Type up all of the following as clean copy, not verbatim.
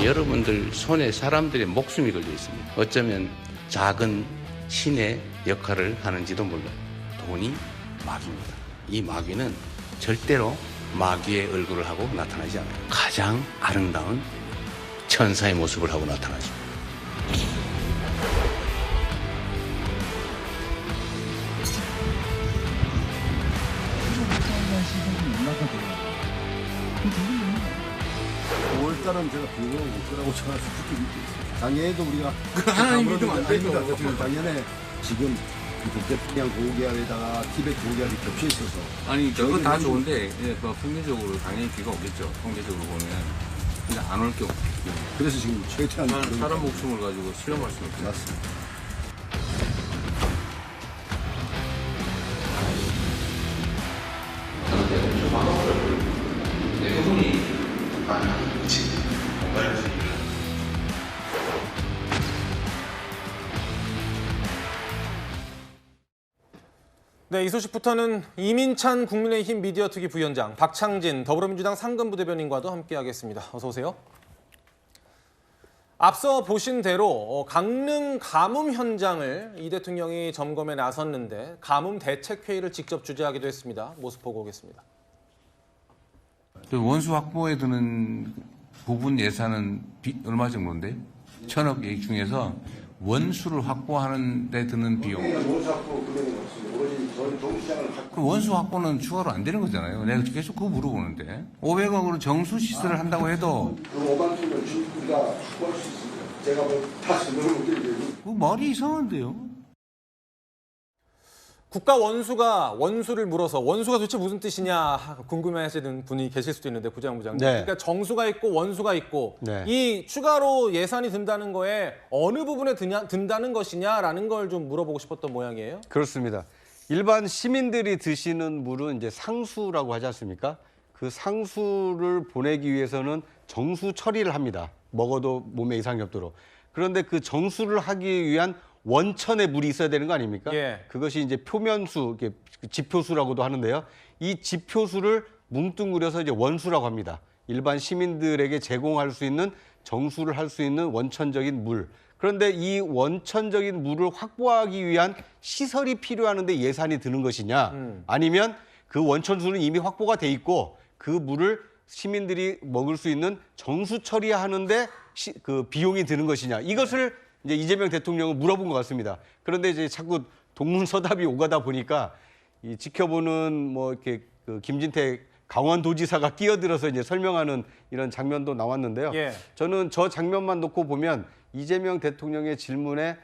여러분들 손에 사람들의 목숨이 걸려 있습니다. 어쩌면 작은 신의 역할을 하는지도 몰라요. 돈이 마귀입니다. 이 마귀는 절대로 마귀의 얼굴을 하고 나타나지 않아요. 가장 아름다운 천사의 모습을 하고 나타나죠. 월달은 제가 비용을 못 거라고 제가 솔직히 작년에도 우리가 하나님 믿으면 안 되죠. 지금 작년에 지금 북태평양 고기압에다가 티베트 고기압이 겹쳐 있어서 아니 저거 다 좋은데 그 평균적으로 당연히 비가 오겠죠. 통계적으로 보면 근데 안 올 게 없고 그래서 지금 최대한 사람 목숨을 가지고 실험할 수는 없죠. 맞습니다. 네, 이 소식부터는 이민찬 국민의힘 미디어특위 부위원장, 박창진 더불어민주당 상근부대변인과도 함께하겠습니다. 어서 오세요. 앞서 보신 대로 강릉 가뭄 현장을 이 대통령이 점검에 나섰는데 가뭄 대책회의를 직접 주재하기도 했습니다. 모습 보고 오겠습니다. 원수 확보에 드는 부분 예산은 얼마 정도인데? 1,000억 얘기 중에서 원수를 확보하는 데 드는 비용. 그 원수 확보는 추가로 안 되는 거잖아요. 내가 계속 그거 물어보는데. 500억으로 정수 시설을 한다고 해도. 그 5만 원을 우리가 확보할 수 있습니다. 제가 다 설명을 못 드리겠고. 그 말이 이상한데요. 국가 원수가 원수를 물어서 원수가 도대체 무슨 뜻이냐 궁금해하시는 분이 계실 수도 있는데 부장부장님. 네. 그러니까 정수가 있고 원수가 있고 네. 이 추가로 예산이 든다는 거에 어느 부분에 든다는 것이냐라는 걸 좀 물어보고 싶었던 모양이에요. 그렇습니다. 일반 시민들이 드시는 물은 이제 상수라고 하지 않습니까? 그 상수를 보내기 위해서는 정수 처리를 합니다. 먹어도 몸에 이상이 없도록. 그런데 그 정수를 하기 위한 원천의 물이 있어야 되는 거 아닙니까? 예. 그것이 이제 표면수, 지표수라고도 하는데요. 이 지표수를 뭉뚱그려서 이제 원수라고 합니다. 일반 시민들에게 제공할 수 있는 정수를 할 수 있는 원천적인 물. 그런데 이 원천적인 물을 확보하기 위한 시설이 필요하는데 예산이 드는 것이냐, 아니면 그 원천수는 이미 확보가 돼 있고 그 물을 시민들이 먹을 수 있는 정수 처리하는데 그 비용이 드는 것이냐, 이것을 이제 이재명 대통령은 물어본 것 같습니다. 그런데 이제 자꾸 동문서답이 오가다 보니까 이 지켜보는 뭐 이렇게 그 김진태 강원도지사가 끼어들어서 이제 설명하는 이런 장면도 나왔는데요. 예. 저는 저 장면만 놓고 보면 이재명 대통령의 질문에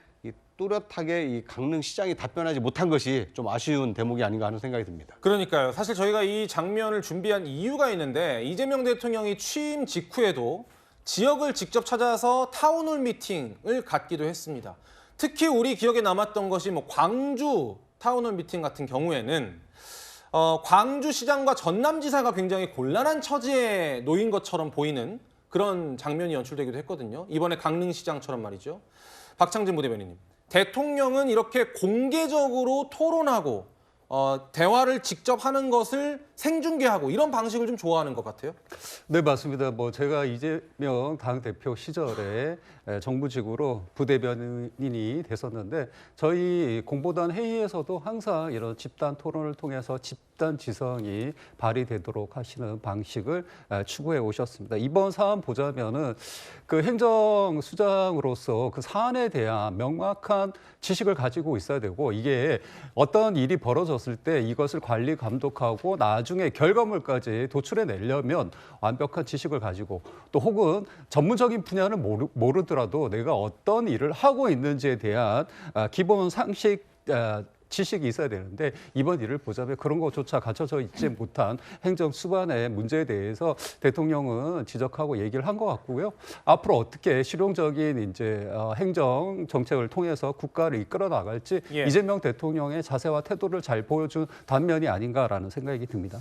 뚜렷하게 이 강릉시장이 답변하지 못한 것이 좀 아쉬운 대목이 아닌가 하는 생각이 듭니다. 그러니까요. 사실 저희가 이 장면을 준비한 이유가 있는데 이재명 대통령이 취임 직후에도 지역을 직접 찾아서 타운홀 미팅을 갖기도 했습니다. 특히 우리 기억에 남았던 것이 뭐 광주 타운홀 미팅 같은 경우에는 광주시장과 전남지사가 굉장히 곤란한 처지에 놓인 것처럼 보이는 그런 장면이 연출되기도 했거든요. 이번에 강릉시장처럼 말이죠. 박창진 부대변인님, 대통령은 이렇게 공개적으로 토론하고 대화를 직접 하는 것을 생중계하고 이런 방식을 좀 좋아하는 것 같아요. 네, 맞습니다. 뭐 제가 이재명 당대표 시절에 정부직으로 부대변인이 됐었는데 저희 공보단 회의에서도 항상 이런 집단 토론을 통해서 집단 지성이 발휘되도록 하시는 방식을 추구해 오셨습니다. 이번 사안 보자면은 그 행정수장으로서 그 사안에 대한 명확한 지식을 가지고 있어야 되고, 이게 어떤 일이 벌어졌을 때 이것을 관리 감독하고 나중에 결과물까지 도출해 내려면 완벽한 지식을 가지고, 또 혹은 전문적인 분야는 모르더라도 내가 어떤 일을 하고 있는지에 대한 기본 상식 지식이 있어야 되는데, 이번 일을 보자면 그런 것조차 갖춰져 있지 못한 행정 수반의 문제에 대해서 대통령은 지적하고 얘기를 한 것 같고요. 앞으로 어떻게 실용적인 이제 행정 정책을 통해서 국가를 이끌어 나갈지 예. 이재명 대통령의 자세와 태도를 잘 보여준 단면이 아닌가라는 생각이 듭니다.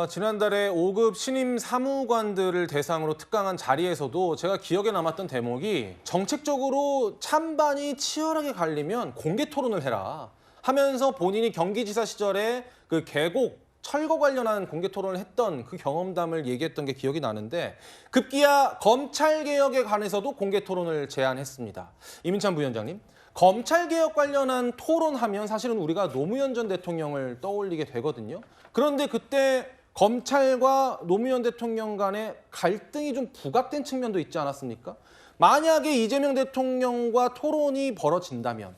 지난달에 5급 신임 사무관들을 대상으로 특강한 자리에서도 제가 기억에 남았던 대목이 정책적으로 찬반이 치열하게 갈리면 공개 토론을 해라 하면서 본인이 경기지사 시절에 그 계곡 철거 관련한 공개 토론을 했던 그 경험담을 얘기했던 게 기억이 나는데 급기야 검찰개혁에 관해서도 공개 토론을 제안했습니다. 이민찬 부위원장님, 검찰개혁 관련한 토론하면 사실은 우리가 노무현 전 대통령을 떠올리게 되거든요. 그런데 그때 검찰과 노무현 대통령 간의 갈등이 좀 부각된 측면도 있지 않았습니까? 만약에 이재명 대통령과 토론이 벌어진다면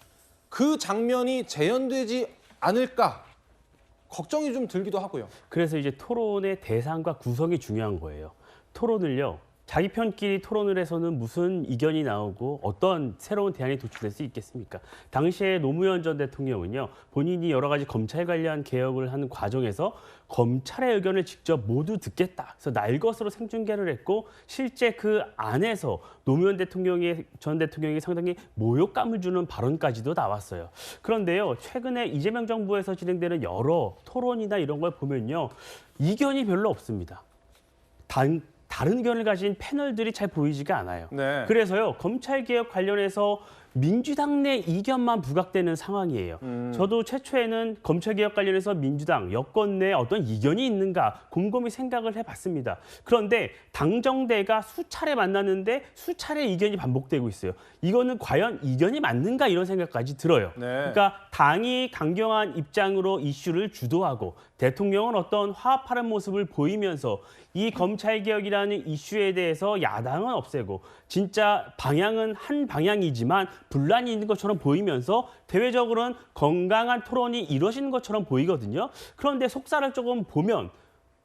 그 장면이 재현되지 않을까 걱정이 좀 들기도 하고요. 그래서 이제 토론의 대상과 구성이 중요한 거예요. 토론을요, 자기 편끼리 토론을 해서는 무슨 이견이 나오고 어떤 새로운 대안이 도출될 수 있겠습니까? 당시에 노무현 전 대통령은요, 본인이 여러 가지 검찰 관련 개혁을 하는 과정에서 검찰의 의견을 직접 모두 듣겠다. 그래서 날것으로 생중계를 했고 실제 그 안에서 노무현 전 대통령이 상당히 모욕감을 주는 발언까지도 나왔어요. 그런데요, 최근에 이재명 정부에서 진행되는 여러 토론이나 이런 걸 보면요, 이견이 별로 없습니다. 다른 의견을 가진 패널들이 잘 보이지가 않아요. 네. 그래서요, 검찰개혁 관련해서 민주당 내 이견만 부각되는 상황이에요. 저도 최초에는 검찰개혁 관련해서 민주당, 여권 내 어떤 이견이 있는가 곰곰이 생각을 해봤습니다. 그런데 당정대가 수차례 만났는데 수차례 이견이 반복되고 있어요. 이거는 과연 이견이 맞는가 이런 생각까지 들어요. 네. 그러니까 당이 강경한 입장으로 이슈를 주도하고 대통령은 어떤 화합하는 모습을 보이면서 이 검찰개혁이라는 이슈에 대해서 야당은 없애고 진짜 방향은 한 방향이지만 분란이 있는 것처럼 보이면서 대외적으로는 건강한 토론이 이루어지는 것처럼 보이거든요. 그런데 속살을 조금 보면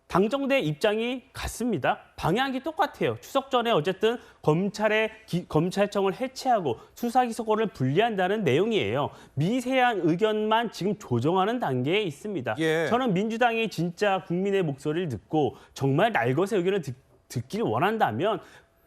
당정대 입장이 같습니다. 방향이 똑같아요. 추석 전에 어쨌든 검찰청을 해체하고 수사기소권을 분리한다는 내용이에요. 미세한 의견만 지금 조정하는 단계에 있습니다. 예. 저는 민주당이 진짜 국민의 목소리를 듣고 정말 날것의 의견을 듣기를 원한다면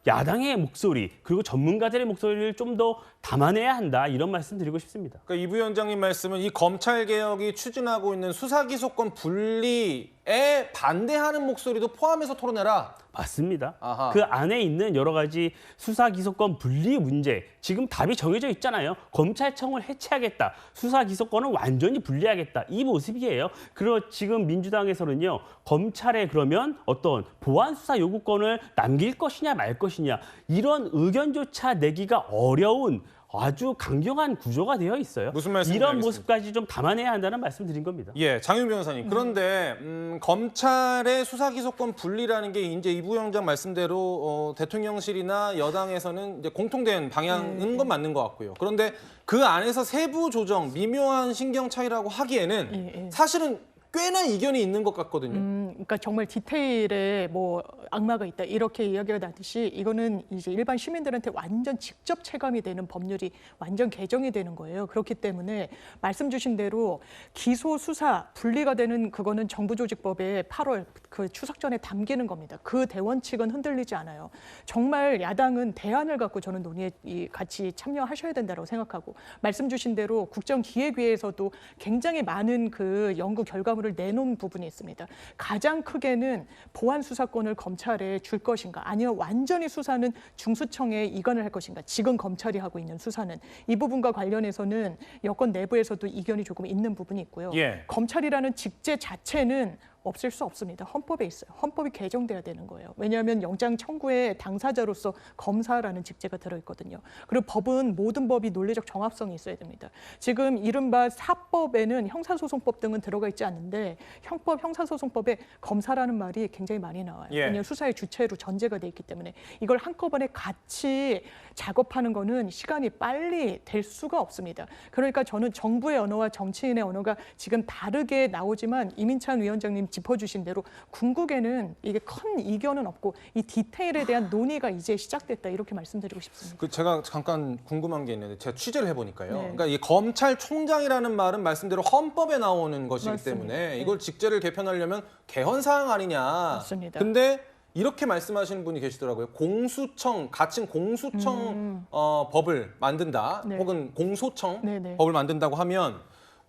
야당의 목소리 그리고 전문가들의 목소리를 좀 더 담아내야 한다 이런 말씀 드리고 싶습니다. 그러니까 이 부위원장님 말씀은 이 검찰개혁이 추진하고 있는 수사기소권 분리에 반대하는 목소리도 포함해서 토론해라. 맞습니다. 아하. 그 안에 있는 여러 가지 수사기소권 분리 문제 지금 답이 정해져 있잖아요. 검찰청을 해체하겠다. 수사기소권을 완전히 분리하겠다. 이 모습이에요. 그리고 지금 민주당에서는요. 검찰에 그러면 어떤 보안수사 요구권을 남길 것이냐 말 것이냐 이런 의견조차 내기가 어려운 아주 강경한 구조가 되어 있어요. 무슨 말씀인지 이런 알겠습니다. 모습까지 좀 담아내야 한다는 말씀 드린 겁니다. 예, 장윤 변호사님. 그런데 검찰의 수사기소권 분리라는 게 이제 이 부위원장 말씀대로 대통령실이나 여당에서는 이제 공통된 방향인 건 맞는 것 같고요. 그런데 그 안에서 세부 조정, 미묘한 신경 차이라고 하기에는 사실은 꽤나 이견이 있는 것 같거든요. 그러니까 정말 디테일에 뭐 악마가 있다 이렇게 이야기가 나듯이 이거는 이제 일반 시민들한테 완전 직접 체감이 되는 법률이 완전 개정이 되는 거예요. 그렇기 때문에 말씀 주신 대로 기소 수사 분리가 되는 그거는 정부조직법에 8월 그 추석 전에 담기는 겁니다. 그 대원칙은 흔들리지 않아요. 정말 야당은 대안을 갖고 저는 논의에 같이 참여하셔야 된다고 생각하고 말씀 주신 대로 국정기획위에서도 굉장히 많은 그 연구 결과물을 내놓은 부분이 있습니다. 가장 크게는 보안 수사권을 검찰에 줄 것인가 아니면 완전히 수사는 중수청에 이관을 할 것인가 지금 검찰이 하고 있는 수사는 이 부분과 관련해서는 여권 내부에서도 이견이 조금 있는 부분이 있고요. 예. 검찰이라는 직제 자체는 없을 수 없습니다. 헌법에 있어요. 헌법이 개정돼야 되는 거예요. 왜냐하면 영장 청구의 당사자로서 검사라는 직제가 들어있거든요. 그리고 법은 모든 법이 논리적 정합성이 있어야 됩니다. 지금 이른바 사법에는 형사소송법 등은 들어가 있지 않는데 형법, 형사소송법에 검사라는 말이 굉장히 많이 나와요. 예. 왜냐하면 수사의 주체로 전제가 돼 있기 때문에 이걸 한꺼번에 같이 작업하는 거는 시간이 빨리 될 수가 없습니다. 그러니까 저는 정부의 언어와 정치인의 언어가 지금 다르게 나오지만 이민찬 위원장님 짚어주신 대로 궁극에는 이게 큰 이견은 없고 이 디테일에 대한 논의가 이제 시작됐다 이렇게 말씀드리고 싶습니다. 그 제가 잠깐 궁금한 게 있는데 제가 취재를 해보니까요. 네. 그러니까 이 검찰총장이라는 말은 말씀대로 헌법에 나오는 것이기 맞습니다. 때문에 네. 이걸 직제를 개편하려면 개헌 사항 아니냐. 맞습니다. 근데 이렇게 말씀하시는 분이 계시더라고요. 공수청, 가칭 공수청 법을 만든다. 네. 혹은 공소청 네, 네. 법을 만든다고 하면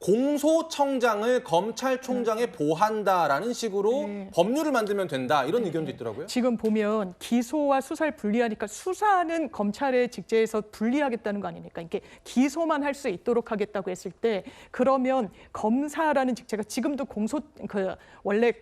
공소청장을 검찰총장에 보한다라는 식으로 네. 법률을 만들면 된다 이런 의견도 있더라고요. 지금 보면 기소와 수사를 분리하니까 수사는 검찰의 직제에서 분리하겠다는 거 아닙니까? 이게 기소만 할 수 있도록 하겠다고 했을 때 그러면 검사라는 직제가 지금도 원래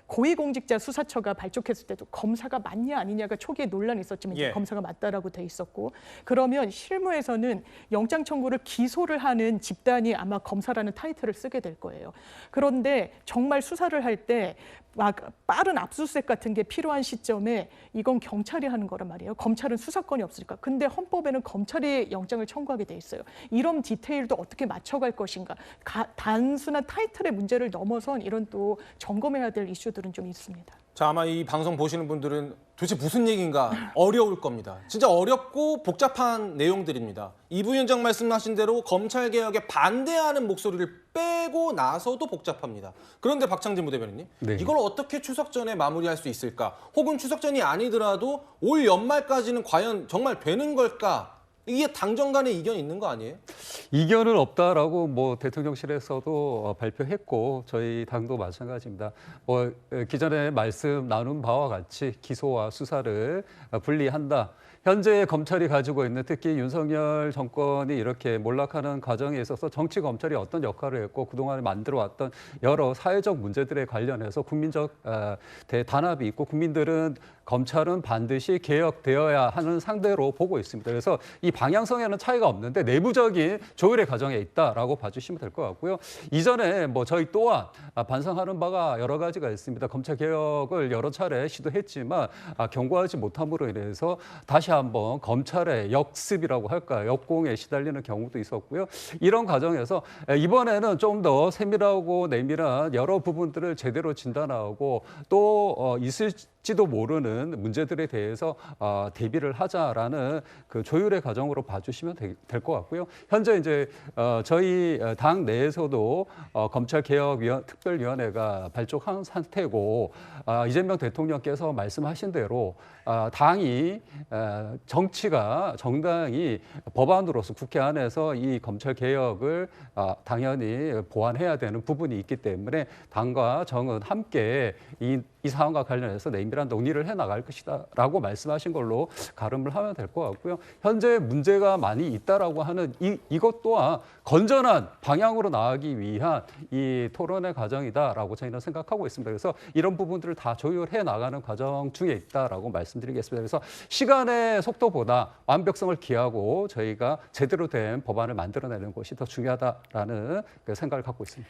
고위공직자 수사처가 발족했을 때도 검사가 맞냐 아니냐가 초기에 논란이 있었지만 이제 예. 검사가 맞다라고 돼 있었고 그러면 실무에서는 영장 청구를 기소를 하는 집단이 아마 검사라는 타이틀을 쓰게 될 거예요. 그런데 정말 수사를 할 때 막 빠른 압수수색 같은 게 필요한 시점에 이건 경찰이 하는 거란 말이에요. 검찰은 수사권이 없으니까. 근데 헌법에는 검찰이 영장을 청구하게 돼 있어요. 이런 디테일도 어떻게 맞춰갈 것인가. 단순한 타이틀의 문제를 넘어선 이런 또 점검해야 될 이슈들은 좀 있습니다. 자, 아마 이 방송 보시는 분들은 도대체 무슨 얘기인가 어려울 겁니다. 진짜 어렵고 복잡한 내용들입니다. 이 부위원장 말씀하신 대로 검찰개혁에 반대하는 목소리를 빼고 나서도 복잡합니다. 그런데 박창진 부대변인님, 네. 이걸 어떻게 추석 전에 마무리할 수 있을까? 혹은 추석 전이 아니더라도 올 연말까지는 과연 정말 되는 걸까? 이게 당정 간의 이견이 있는 거 아니에요? 이견은 없다라고 뭐 대통령실에서도 발표했고 저희 당도 마찬가지입니다. 기존에 말씀 나눈 바와 같이 기소와 수사를 분리한다. 현재 검찰이 가지고 있는 특히 윤석열 정권이 이렇게 몰락하는 과정에 있어서 정치 검찰이 어떤 역할을 했고 그동안 만들어왔던 여러 사회적 문제들에 관련해서 국민적 대단합이 있고 국민들은 검찰은 반드시 개혁되어야 하는 상대로 보고 있습니다. 그래서 이 방향성에는 차이가 없는데 내부적인 조율의 과정에 있다라고 봐주시면 될 것 같고요. 이전에 저희 또한 반성하는 바가 여러 가지가 있습니다. 검찰 개혁을 여러 차례 시도했지만 경과하지 못함으로 인해서 다시 한번 검찰의 역습이라고 할까요? 역공에 시달리는 경우도 있었고요. 이런 과정에서 이번에는 좀 더 세밀하고 내밀한 여러 부분들을 제대로 진단하고 또 있을지도 모르는 문제들에 대해서 대비를 하자라는 그 조율의 과정으로 봐주시면 될 것 같고요. 현재 이제 저희 당 내에서도 검찰개혁특별위원회가 발족한 상태고 이재명 대통령께서 말씀하신 대로 당이 정당이 법안으로서 국회 안에서 이 검찰 개혁을 당연히 보완해야 되는 부분이 있기 때문에 당과 정은 함께 이 사안과 관련해서 내밀한 논의를 해나갈 것이다라고 말씀하신 걸로 가름을 하면 될 것 같고요. 현재 문제가 많이 있다라고 하는 이것 또한 건전한 방향으로 나가기 위한 이 토론의 과정이다라고 저희는 생각하고 있습니다. 그래서 이런 부분들을 다 조율해 나가는 과정 중에 있다라고 말씀드리겠습니다. 그래서 시간의 속도보다 완벽성을 기하고 저희가 제대로 된 법안을 만들어내는 것이 더 중요하다라는 그 생각을 갖고 있습니다.